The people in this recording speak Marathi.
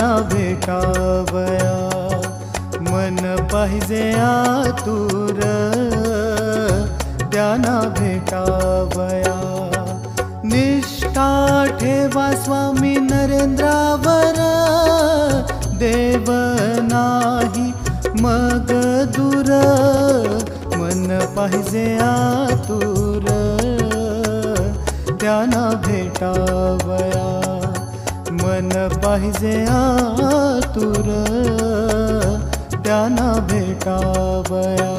त्यांना भेटावया। मन पाहिजे आतुर त्यांना भेटावया। निष्ठा ठेवा स्वामी नरेंद्रावर, देव नाही मग दूर। मन पाहिजे आतुर त्यांना भेटावया। मन पाहिजे आतुर त्यांना भेटावया।